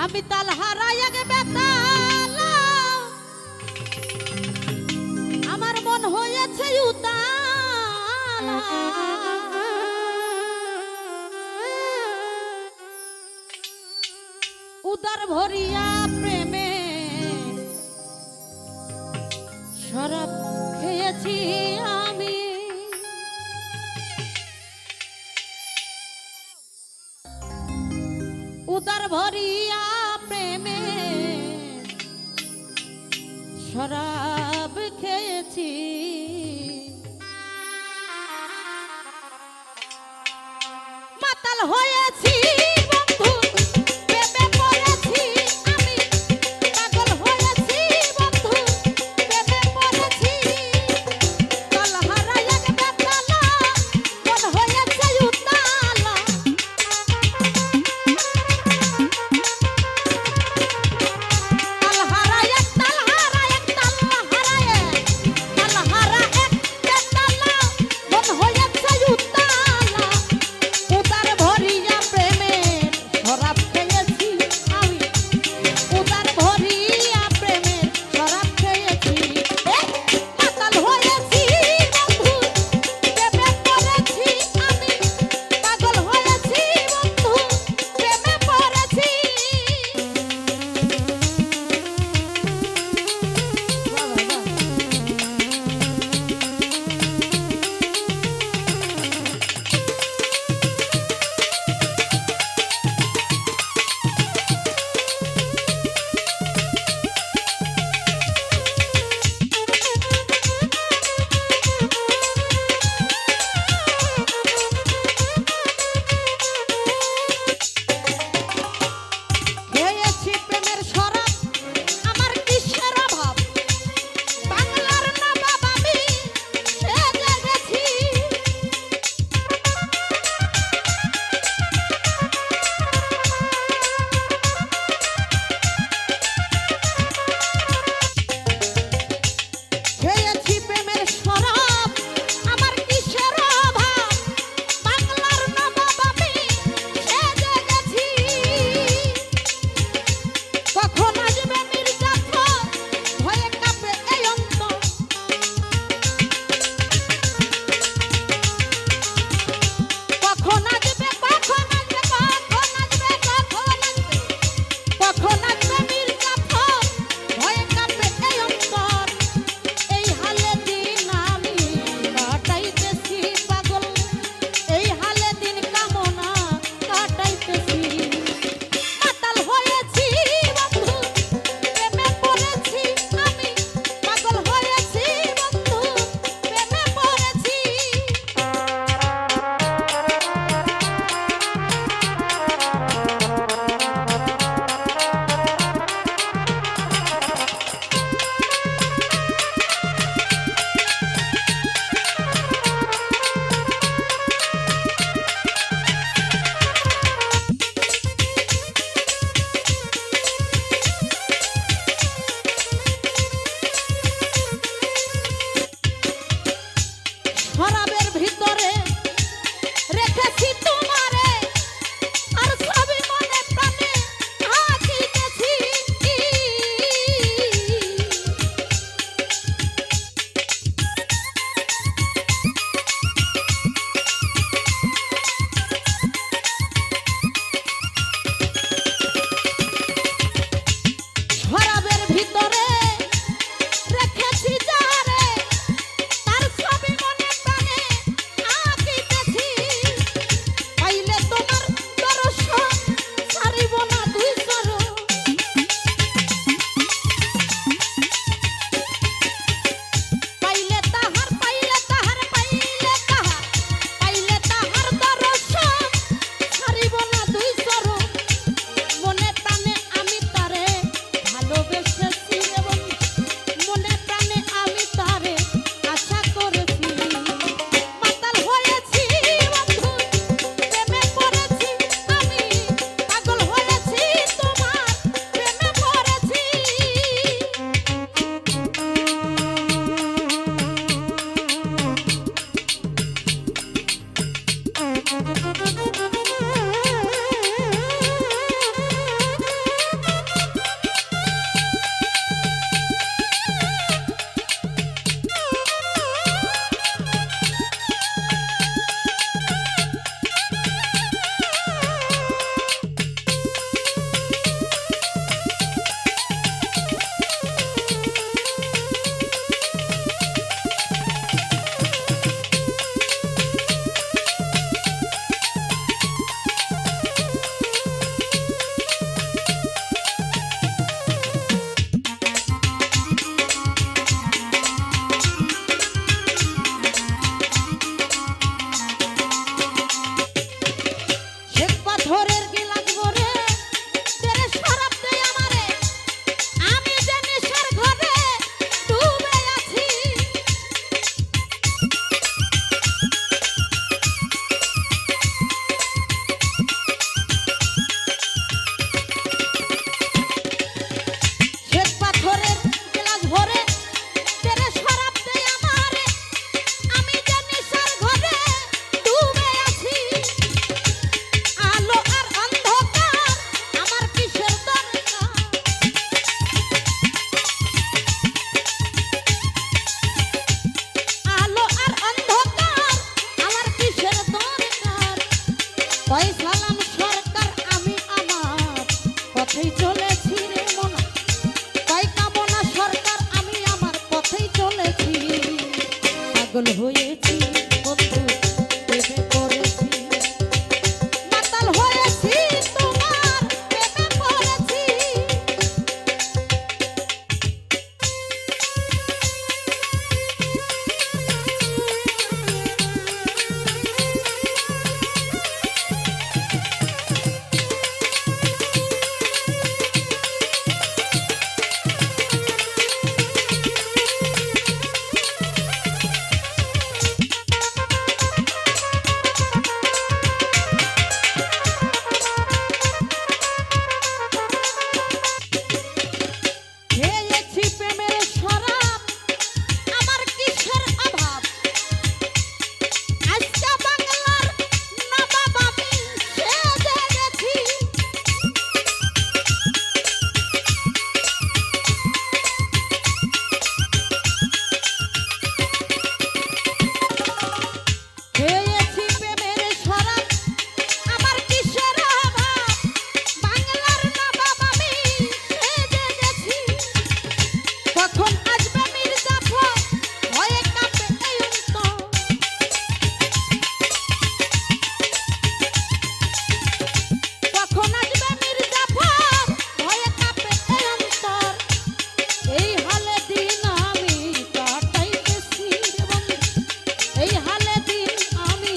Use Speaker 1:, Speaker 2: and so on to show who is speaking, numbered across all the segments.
Speaker 1: আমি তাল হারাই আগে বেতালা, আমার মন হয়েছে উতালা। উদার ভরিয়া প্রেমে শরাব খেয়েছি আমি, উদার ভরিয়া প্রেমে শরাব খেয়েছি। মাতাল হয়েছি বন্ধু, প্রেমে পড়েছি আমি, পাগল হয়েছি বন্ধু, প্রেমে পড়েছি। তাল হারাই এক বেতালা, মন হয়েছে উতালা। তাল হারাই এক, তাল হারাই এক, তাল হারাই এক, তাল হারা এক বেতালা, মন হয়েছে উতালা। উদার ভরিয়া পাগল হয়েছি বন্ধু প্রেমে পড়েছি মাতাল হয়েছি তোমার প্রেমে পড়েছি খেয়েছি প্রেমের শরাব আমার কিসের অভাব আজকে বাংলার নবাব আমি সেজে গেছি খেয়েছি প্রেমের শরাব আমার কিসের অভাব বাংলার নবাব আমি সেজে গেছি কখন আসবে মির্জাফর ভয়ে কাঁপে এই অন্তর কখন আসবে মির্জাফর ভয়ে কাঁপে এই অন্তর এই হালে দিন আমি কাটাইতেছি রে বন্ধু এই হালে দিন আমি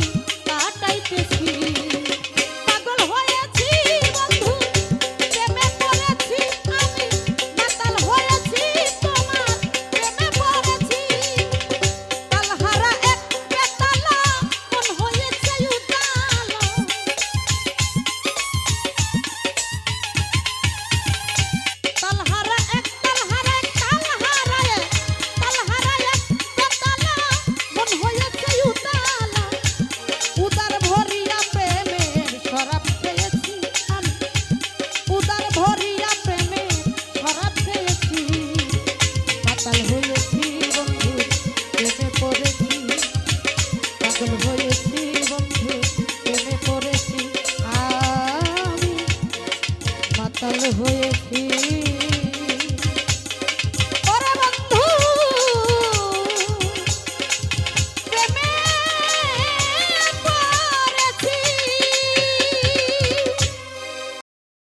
Speaker 1: কাটাইতেছি পাগল হয়েছি বন্ধু প্রেমে পড়েছি আমি মাতাল হয়েছি তোমার প্রেমে পড়েছি তালহারা এক বেতালা মন হয়েছে উজালা তালহারা এক তালহারা এক তালহারা এক তালহারা এক বেতালা মন হয়েছে উজালা উদার ভরিয়া প্রেমের শরাব খেয়েছি আমি উদার ভরিয়া প্রেমের শরাব খেয়েছি মাতাল হয়েছি বন্ধু প্রেমে পড়েছি পাগল হয়েছি বন্ধু প্রেমে পড়েছি আমি মাতাল হয়েছি